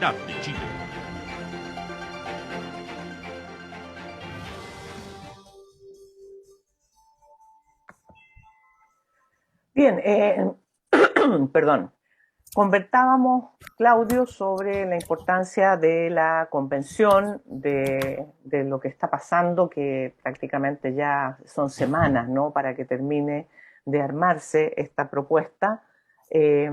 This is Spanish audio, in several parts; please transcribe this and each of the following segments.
Universidad de Chile. Bien, perdón. Conversábamos, Claudio, sobre la importancia de la convención, de lo que está pasando, que prácticamente ya son semanas, ¿no?, para que termine de armarse esta propuesta. Eh,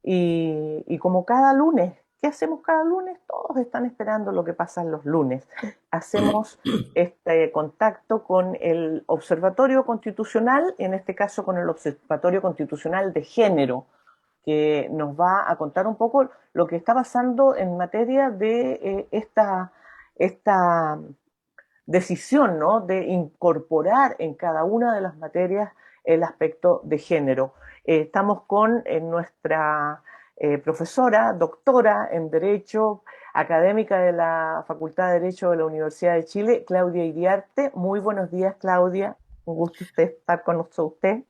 y como cada lunes, ¿qué hacemos cada lunes? Todos están esperando lo que pasa los lunes. Hacemos este contacto con el Observatorio Constitucional, en este caso con el Observatorio Constitucional de Género, que nos va a contar un poco lo que está pasando en materia de esta decisión, ¿no?, de incorporar en cada una de las materias el aspecto de género. Estamos con nuestra profesora, doctora en Derecho, académica de la Facultad de Derecho de la Universidad de Chile, Claudia Iriarte. Muy buenos días, Claudia. Un gusto estar con usted.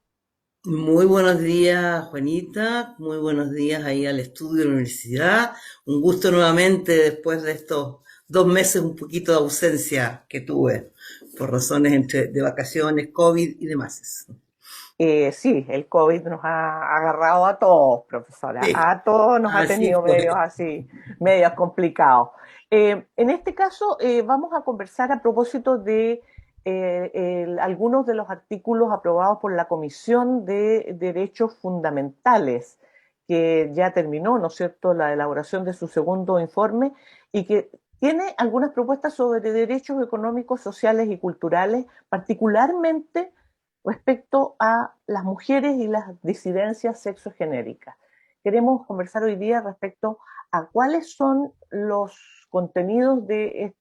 Muy buenos días, Juanita. Muy buenos días ahí al estudio de la universidad. Un gusto nuevamente después de estos 2 meses un poquito de ausencia que tuve por razones de vacaciones, COVID y demás. Sí, el COVID nos ha agarrado a todos, profesora, Sí, a todos nos ha así tenido medios fue. así, medios complicados. En este caso, vamos a conversar a propósito de algunos de los artículos aprobados por la Comisión de Derechos Fundamentales, que ya terminó, ¿no es cierto?, la elaboración de su segundo informe y que tiene algunas propuestas sobre derechos económicos, sociales y culturales, particularmente respecto a las mujeres y las disidencias sexogenéricas. Queremos conversar hoy día respecto a cuáles son los contenidos de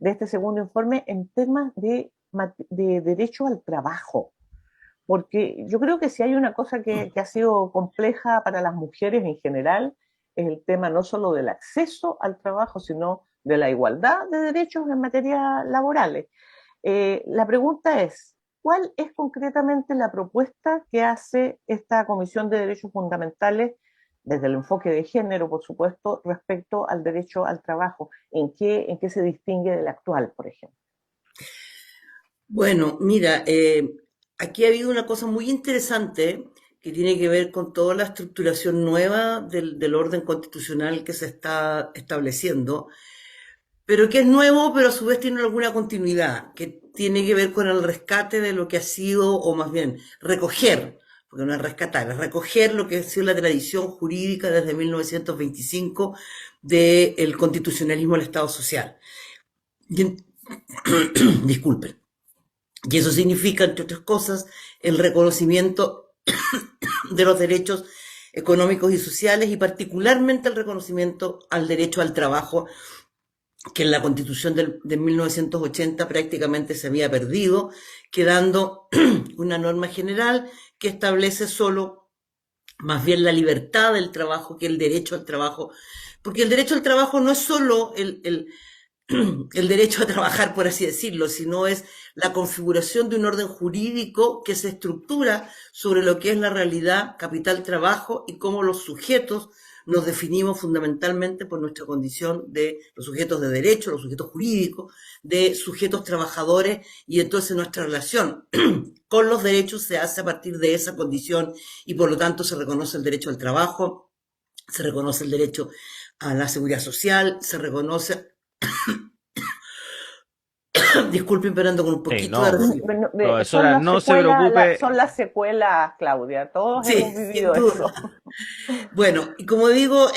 este segundo informe en temas de derecho al trabajo. Porque yo creo que si hay una cosa que ha sido compleja para las mujeres en general, es el tema no solo del acceso al trabajo, sino de la igualdad de derechos en materia laborales. La pregunta es, ¿cuál es concretamente la propuesta que hace esta Comisión de Derechos Fundamentales, desde el enfoque de género, por supuesto, respecto al derecho al trabajo? En qué se distingue del actual, por ejemplo? Bueno, mira, aquí ha habido una cosa muy interesante que tiene que ver con toda la estructuración nueva del orden constitucional que se está estableciendo, pero que es nuevo, pero a su vez tiene alguna continuidad, que tiene que ver con el rescate de lo que ha sido, o más bien recoger, porque no es rescatar, es recoger lo que ha sido la tradición jurídica desde 1925 del constitucionalismo del Estado social. Y disculpen. Y eso significa, entre otras cosas, el reconocimiento de los derechos económicos y sociales y particularmente el reconocimiento al derecho al trabajo, que en la Constitución de 1980 prácticamente se había perdido, quedando una norma general que establece solo más bien la libertad del trabajo que el derecho al trabajo, porque el derecho al trabajo no es solo el derecho a trabajar, por así decirlo, sino es la configuración de un orden jurídico que se estructura sobre lo que es la realidad capital-trabajo y cómo los sujetos nos definimos fundamentalmente por nuestra condición de los sujetos de derecho, los sujetos jurídicos, de sujetos trabajadores, y entonces nuestra relación con los derechos se hace a partir de esa condición y por lo tanto se reconoce el derecho al trabajo, se reconoce el derecho a la seguridad social, se reconoce disculpen, pero ando con un Sí, poquito de no, resfriado. Bueno, son profesora, las no se secuelas, preocupe. son las secuelas, Claudia. Todos hemos Sí, sin vivido eso. duda. Bueno, y como digo,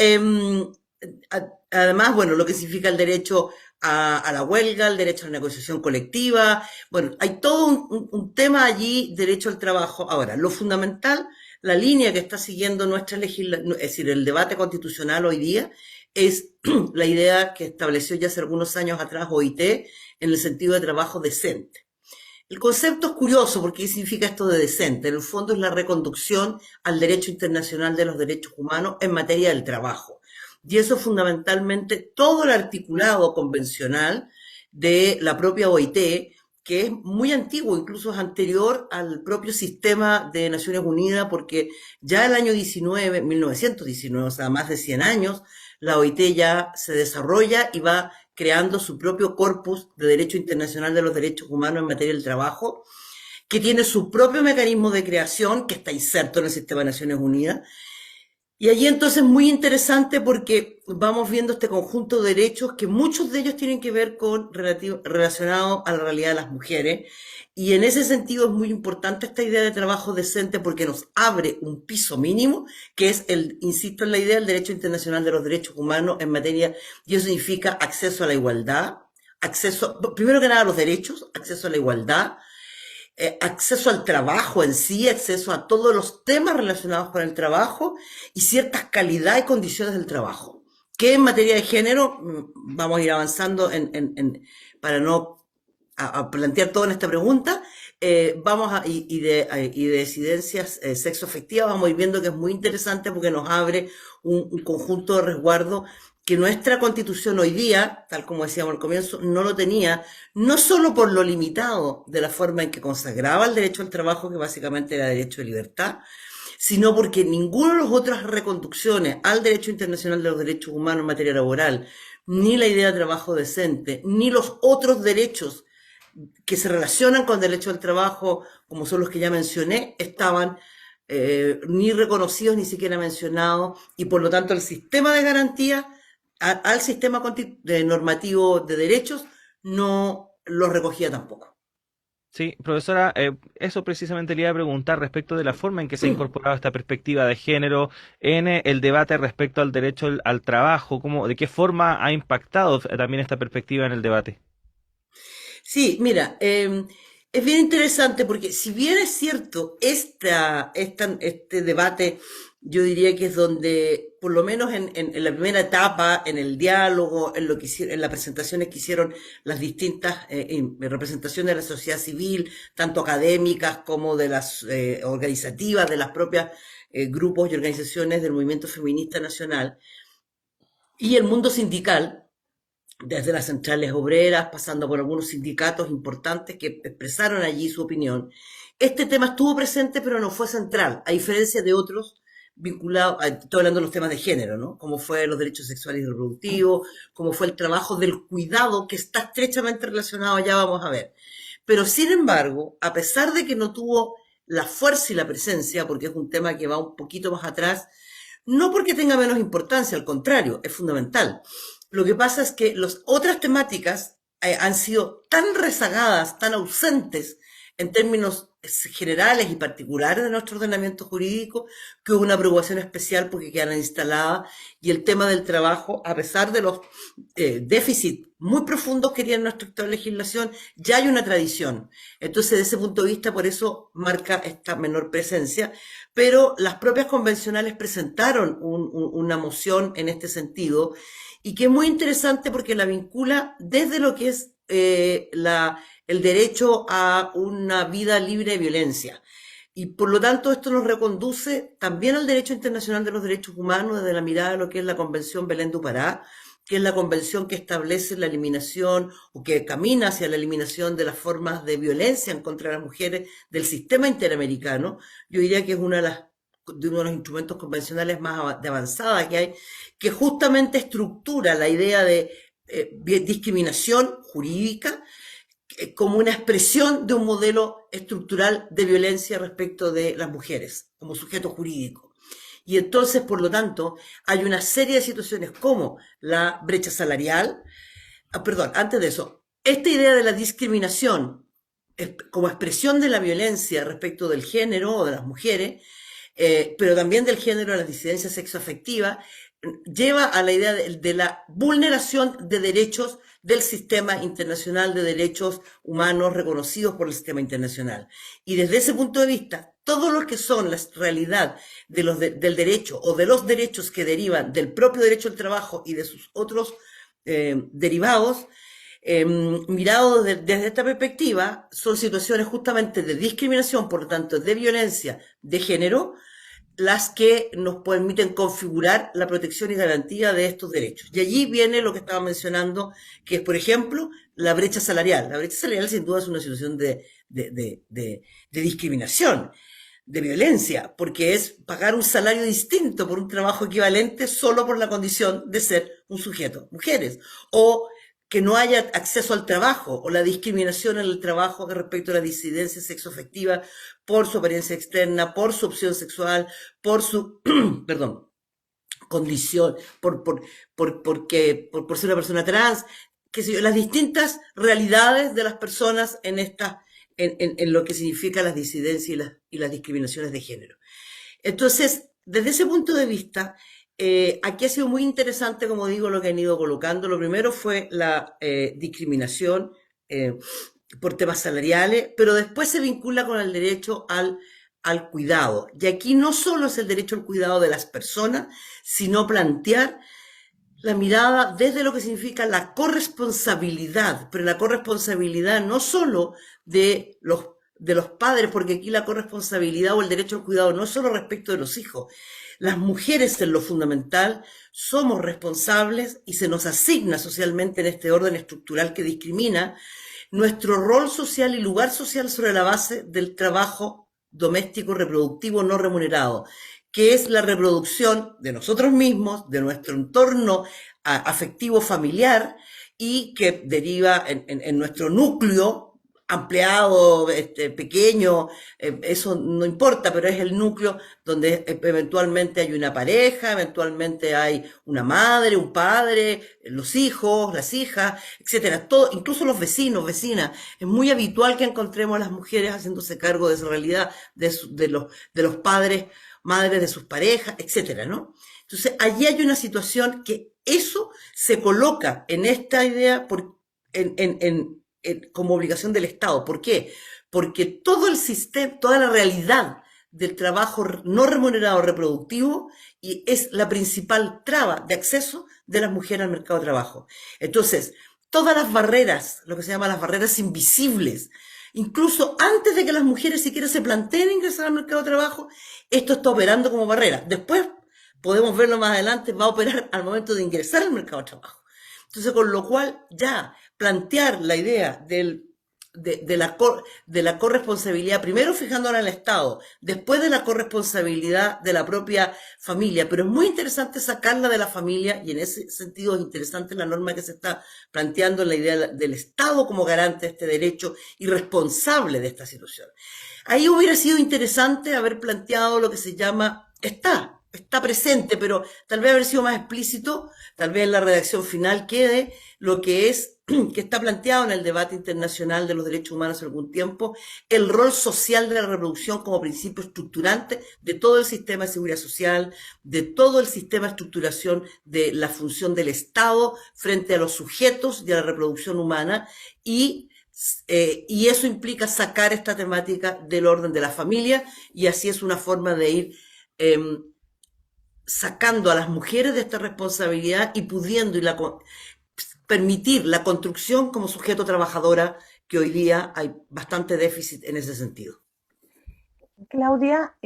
además, bueno, lo que significa el derecho a la huelga, el derecho a la negociación colectiva, bueno, hay todo un tema allí, derecho al trabajo. Ahora, lo fundamental, la línea que está siguiendo nuestra legislación, es decir, el debate constitucional hoy día, es la idea que estableció ya hace algunos años atrás OIT en el sentido de trabajo decente. El concepto es curioso porque ¿qué significa esto de decente? En el fondo es la reconducción al derecho internacional de los derechos humanos en materia del trabajo. Y eso es fundamentalmente todo el articulado convencional de la propia OIT, que es muy antiguo, incluso es anterior al propio sistema de Naciones Unidas, porque ya el año 19, 1919, o sea, más de 100 años, la OIT ya se desarrolla y va creando su propio corpus de derecho internacional de los derechos humanos en materia del trabajo, que tiene su propio mecanismo de creación, que está inserto en el sistema de Naciones Unidas. Y allí entonces es muy interesante porque vamos viendo este conjunto de derechos que muchos de ellos tienen que ver con relacionados a la realidad de las mujeres. Y en ese sentido es muy importante esta idea de trabajo decente porque nos abre un piso mínimo, que es insisto en la idea del derecho internacional de los derechos humanos en materia, y eso significa acceso a la igualdad, primero que nada a los derechos, acceso a la igualdad, acceso al trabajo en sí, acceso a todos los temas relacionados con el trabajo y ciertas calidad y condiciones del trabajo. Que en materia de género, vamos a ir avanzando para no a plantear todo en esta pregunta, y de disidencias sexoafectivas, vamos a ir viendo que es muy interesante porque nos abre un conjunto de resguardo que nuestra constitución hoy día, tal como decíamos al comienzo, no lo tenía, no solo por lo limitado de la forma en que consagraba el derecho al trabajo, que básicamente era derecho de libertad, sino porque ninguna de las otras reconducciones al derecho internacional de los derechos humanos en materia laboral, ni la idea de trabajo decente, ni los otros derechos que se relacionan con derecho al trabajo, como son los que ya mencioné, estaban ni reconocidos, ni siquiera mencionados, y por lo tanto el sistema de garantía al sistema normativo de derechos no lo recogía tampoco. Sí, profesora, eso precisamente le iba a preguntar respecto de la forma en que se ha incorporado esta perspectiva de género en el debate respecto al derecho al trabajo, de qué forma ha impactado también esta perspectiva en el debate. Sí, mira, es bien interesante porque si bien es cierto, este debate, yo diría que es donde, por lo menos en la primera etapa, en el diálogo, en lo que hicieron, en las presentaciones que hicieron las distintas representaciones de la sociedad civil, tanto académicas como de las organizativas, de las propias grupos y organizaciones del movimiento feminista nacional, y el mundo sindical, desde las centrales obreras, pasando por algunos sindicatos importantes que expresaron allí su opinión. Este tema estuvo presente, pero no fue central, a diferencia de otros vinculados, estoy hablando de los temas de género, ¿no? Como fue los derechos sexuales y reproductivos, como fue el trabajo del cuidado, que está estrechamente relacionado, ya vamos a ver. Pero sin embargo, a pesar de que no tuvo la fuerza y la presencia, porque es un tema que va un poquito más atrás, no porque tenga menos importancia, al contrario, es fundamental. Lo que pasa es que las otras temáticas han sido tan rezagadas, tan ausentes en términos generales y particulares de nuestro ordenamiento jurídico, que hubo una preocupación especial porque quedaron instaladas y el tema del trabajo, a pesar de los déficits muy profundos que tiene nuestra actual legislación, ya hay una tradición. Entonces, desde ese punto de vista, por eso marca esta menor presencia, pero las propias convencionales presentaron una moción en este sentido y que es muy interesante porque la vincula desde lo que es el derecho a una vida libre de violencia. Y por lo tanto esto nos reconduce también al derecho internacional de los derechos humanos desde la mirada de lo que es la Convención Belén do Pará, que es la convención que establece la eliminación o que camina hacia la eliminación de las formas de violencia en contra de las mujeres del sistema interamericano. Yo diría que es de uno de los instrumentos convencionales más de avanzada que hay, que justamente estructura la idea de discriminación jurídica como una expresión de un modelo estructural de violencia respecto de las mujeres como sujeto jurídico. Y entonces, por lo tanto, hay una serie de situaciones como la brecha salarial, perdón, antes de eso, esta idea de la discriminación como expresión de la violencia respecto del género o de las mujeres, pero también del género de las disidencias sexoafectivas, lleva a la idea de la vulneración de derechos del sistema internacional de derechos humanos reconocidos por el sistema internacional. Y desde ese punto de vista, todo lo que son la realidad del derecho o de los derechos que derivan del propio derecho al trabajo y de sus otros derivados, mirado desde esta perspectiva, son situaciones justamente de discriminación, por lo tanto, de violencia de género, las que nos permiten configurar la protección y garantía de estos derechos. Y allí viene lo que estaba mencionando, que es, por ejemplo, la brecha salarial. La brecha salarial, sin duda, es una situación de discriminación. de violencia, porque es pagar un salario distinto por un trabajo equivalente solo por la condición de ser un sujeto, mujeres, o que no haya acceso al trabajo, o la discriminación en el trabajo respecto a la disidencia sexoafectiva por su apariencia externa, por su opción sexual, por su, perdón, condición, por ser una persona trans, qué sé yo, las distintas realidades de las personas en en lo que significa las disidencias y las discriminaciones de género. Entonces, desde ese punto de vista, aquí ha sido muy interesante, como digo, lo que han ido colocando. Lo primero fue la discriminación por temas salariales, pero después se vincula con el derecho al cuidado. Y aquí no solo es el derecho al cuidado de las personas, sino plantear la mirada desde lo que significa la corresponsabilidad, pero la corresponsabilidad no solo de los padres, porque aquí la corresponsabilidad o el derecho al cuidado no es solo respecto de los hijos. Las mujeres en lo fundamental somos responsables y se nos asigna socialmente en este orden estructural que discrimina nuestro rol social y lugar social sobre la base del trabajo doméstico reproductivo no remunerado, que es la reproducción de nosotros mismos, de nuestro entorno afectivo familiar y que deriva en nuestro núcleo ampliado, pequeño, eso no importa, pero es el núcleo donde eventualmente hay una pareja, eventualmente hay una madre, un padre, los hijos, las hijas, etcétera, todo, incluso los vecinos, vecinas. Es muy habitual que encontremos a las mujeres haciéndose cargo de esa realidad, de los padres, madres de sus parejas, etcétera, ¿no? Entonces, allí hay una situación que eso se coloca en esta idea como obligación del Estado. ¿Por qué? Porque todo el sistema, toda la realidad del trabajo no remunerado reproductivo y es la principal traba de acceso de las mujeres al mercado de trabajo. Entonces, todas las barreras, lo que se llama las barreras invisibles, incluso antes de que las mujeres siquiera se planteen ingresar al mercado de trabajo, esto está operando como barrera. Después, podemos verlo más adelante, va a operar al momento de ingresar al mercado de trabajo. Entonces, con lo cual, ya plantear la idea de la corresponsabilidad, primero fijándola en el Estado, después de la corresponsabilidad de la propia familia, pero es muy interesante sacarla de la familia y en ese sentido es interesante la norma que se está planteando en la idea del Estado como garante de este derecho y responsable de esta situación. Ahí hubiera sido interesante haber planteado lo que se llama, está presente, pero tal vez haber sido más explícito, tal vez en la redacción final quede lo que es, que está planteado en el debate internacional de los derechos humanos hace algún tiempo, el rol social de la reproducción como principio estructurante de todo el sistema de seguridad social, de todo el sistema de estructuración de la función del Estado frente a los sujetos y a la reproducción humana y eso implica sacar esta temática del orden de la familia y así es una forma de ir sacando a las mujeres de esta responsabilidad y pudiendo permitir la construcción como sujeto trabajadora, que hoy día hay bastante déficit en ese sentido. Claudia,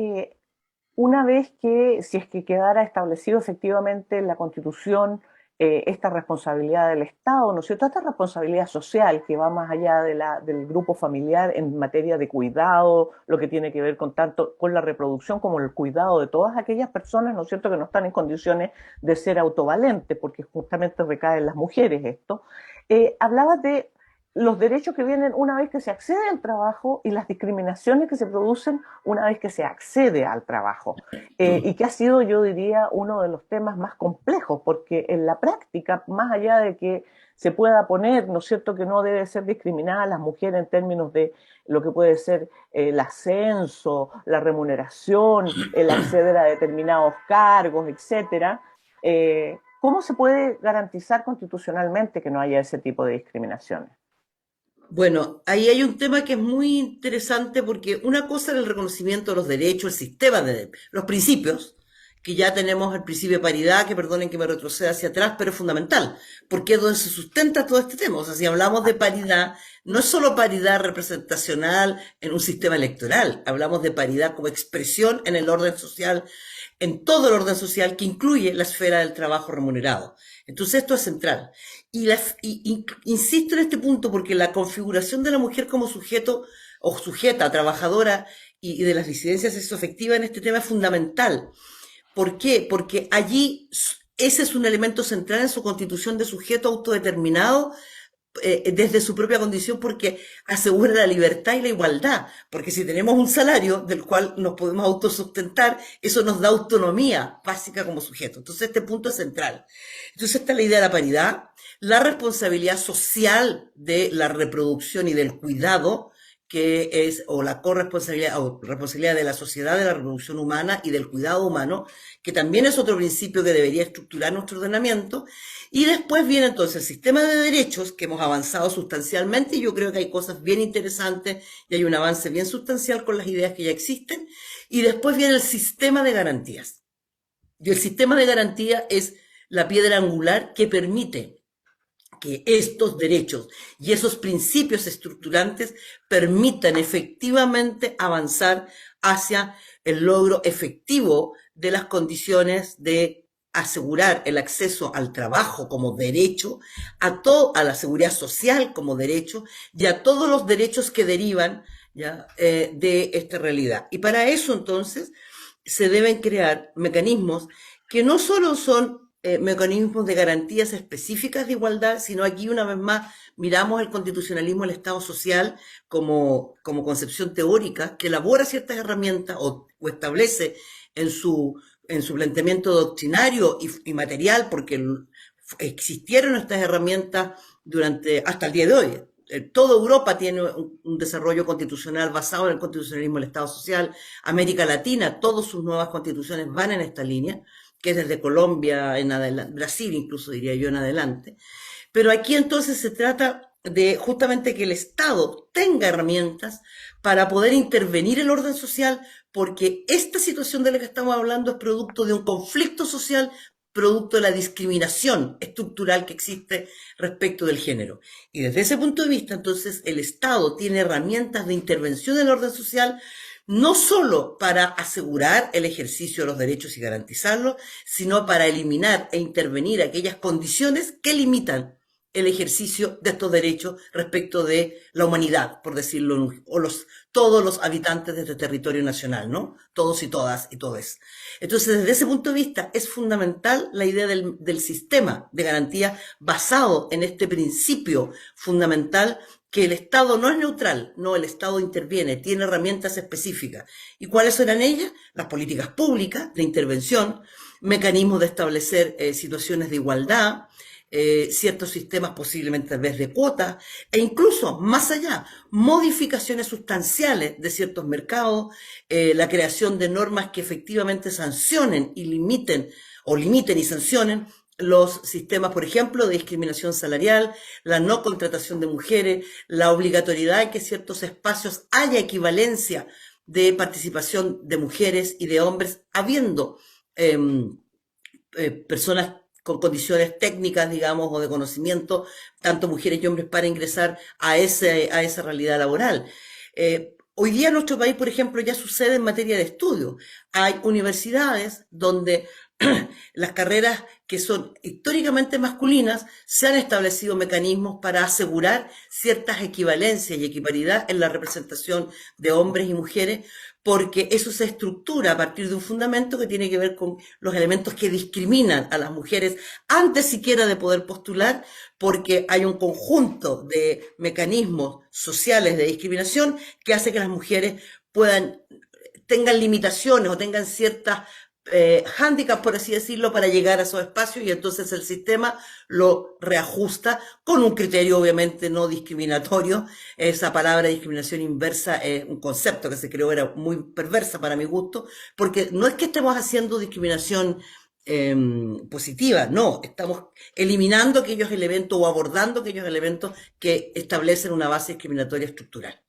una vez que, si es que quedara establecido efectivamente en la Constitución esta responsabilidad del Estado, ¿no es cierto? Esta responsabilidad social que va más allá del grupo familiar en materia de cuidado, lo que tiene que ver tanto con la reproducción como el cuidado de todas aquellas personas, ¿no es cierto?, que no están en condiciones de ser autovalentes, porque justamente recae en las mujeres esto. Hablabas de los derechos que vienen una vez que se accede al trabajo y las discriminaciones que se producen una vez que se accede al trabajo. Y que ha sido, yo diría, uno de los temas más complejos, porque en la práctica, más allá de que se pueda poner, ¿no es cierto?, que no debe ser discriminada las mujeres en términos de lo que puede ser el ascenso, la remuneración, el acceder a determinados cargos, etcétera, ¿cómo se puede garantizar constitucionalmente que no haya ese tipo de discriminaciones? Bueno, ahí hay un tema que es muy interesante porque una cosa es el reconocimiento de los derechos, el sistema de los principios, que ya tenemos el principio de paridad, que perdonen que me retroceda hacia atrás, pero es fundamental, porque es donde se sustenta todo este tema. O sea, si hablamos de paridad, no es solo paridad representacional en un sistema electoral, hablamos de paridad como expresión en el orden social, en todo el orden social que incluye la esfera del trabajo remunerado. Entonces esto es central. Y insisto en este punto porque la configuración de la mujer como sujeto o sujeta, trabajadora, y de las disidencias sexoafectivas en este tema es fundamental. ¿Por qué? Porque allí ese es un elemento central en su constitución de sujeto autodeterminado desde su propia condición, porque asegura la libertad y la igualdad, porque si tenemos un salario del cual nos podemos autosustentar, eso nos da autonomía básica como sujeto. Entonces este punto es central. Entonces está la idea de la paridad, la responsabilidad social de la reproducción y del cuidado, que es, o la corresponsabilidad o responsabilidad de la sociedad de la reproducción humana y del cuidado humano, que también es otro principio que debería estructurar nuestro ordenamiento. Y después viene entonces el sistema de derechos, que hemos avanzado sustancialmente, y yo creo que hay cosas bien interesantes y hay un avance bien sustancial con las ideas que ya existen. Y después viene el sistema de garantías. Y el sistema de garantías es la piedra angular que permite que estos derechos y esos principios estructurantes permitan efectivamente avanzar hacia el logro efectivo de las condiciones de asegurar el acceso al trabajo como derecho, a la seguridad social como derecho y a todos los derechos que derivan, ¿ya? De esta realidad. Y para eso entonces se deben crear mecanismos que no solo son mecanismos de garantías específicas de igualdad, sino aquí una vez más miramos el constitucionalismo del Estado social como concepción teórica que elabora ciertas herramientas o establece en su planteamiento doctrinario y material, porque existieron estas herramientas hasta el día de hoy. Toda Europa tiene un desarrollo constitucional basado en el constitucionalismo del Estado social. América Latina, todas sus nuevas constituciones van en esta línea, que es desde Colombia en adelante, Brasil incluso diría yo en adelante. Pero aquí entonces se trata de justamente que el Estado tenga herramientas para poder intervenir el orden social, porque esta situación de la que estamos hablando es producto de un conflicto social, producto de la discriminación estructural que existe respecto del género. Y desde ese punto de vista, entonces, el Estado tiene herramientas de intervención en el orden social, no solo para asegurar el ejercicio de los derechos y garantizarlos, sino para eliminar e intervenir aquellas condiciones que limitan el ejercicio de estos derechos respecto de la humanidad, por decirlo, o todos los habitantes de este territorio nacional, ¿no? Todos y todas y todes. Entonces, desde ese punto de vista, es fundamental la idea del sistema de garantía basado en este principio fundamental que el Estado no es neutral, no, el Estado interviene, tiene herramientas específicas. ¿Y cuáles eran ellas? Las políticas públicas de intervención, mecanismos de establecer situaciones de igualdad, ciertos sistemas posiblemente a través de cuotas, e incluso, más allá, modificaciones sustanciales de ciertos mercados, la creación de normas que efectivamente sancionen y limiten y sancionen los sistemas, por ejemplo, de discriminación salarial, la no contratación de mujeres, la obligatoriedad de que en ciertos espacios haya equivalencia de participación de mujeres y de hombres, habiendo personas con condiciones técnicas, digamos, o de conocimiento, tanto mujeres y hombres, para ingresar a esa realidad laboral. Hoy día en nuestro país, por ejemplo, ya sucede en materia de estudio. Hay universidades donde las carreras que son históricamente masculinas, se han establecido mecanismos para asegurar ciertas equivalencias y equiparidad en la representación de hombres y mujeres, porque eso se estructura a partir de un fundamento que tiene que ver con los elementos que discriminan a las mujeres antes siquiera de poder postular, porque hay un conjunto de mecanismos sociales de discriminación que hace que las mujeres tengan limitaciones o tengan ciertas hándicaps, por así decirlo, para llegar a esos espacios, y entonces el sistema lo reajusta con un criterio obviamente no discriminatorio. Esa palabra discriminación inversa es un concepto que se creó, era muy perversa para mi gusto, porque no es que estemos haciendo discriminación positiva, no, estamos eliminando aquellos elementos o abordando aquellos elementos que establecen una base discriminatoria estructural.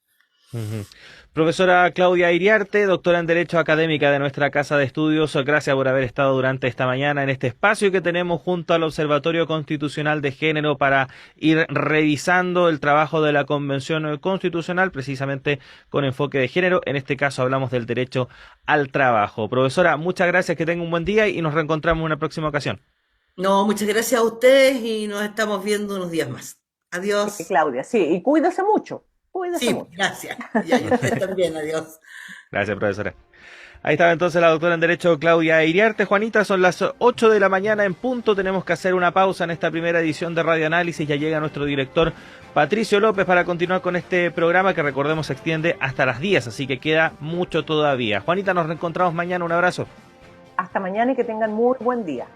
Ujú. Profesora Claudia Iriarte, doctora en Derecho Académica de nuestra Casa de Estudios, gracias por haber estado durante esta mañana en este espacio que tenemos junto al Observatorio Constitucional de Género para ir revisando el trabajo de la Convención Constitucional, precisamente con enfoque de género. En este caso hablamos del derecho al trabajo. Profesora, muchas gracias, que tenga un buen día y nos reencontramos en una próxima ocasión. No, muchas gracias a ustedes y nos estamos viendo unos días más. Sí, Adiós. Claudia, sí, y cuídese mucho. Cuídese Sí, mucho. gracias. Ya, y usted también, adiós. Gracias, profesora. Ahí estaba entonces la doctora en Derecho Claudia Iriarte. Juanita, son las 8 de la mañana en punto. Tenemos que hacer una pausa en esta primera edición de Radio Análisis. Ya llega nuestro director Patricio López para continuar con este programa que, recordemos, se extiende hasta las 10, así que queda mucho todavía. Juanita, nos reencontramos mañana. Un abrazo. Hasta mañana y que tengan muy buen día.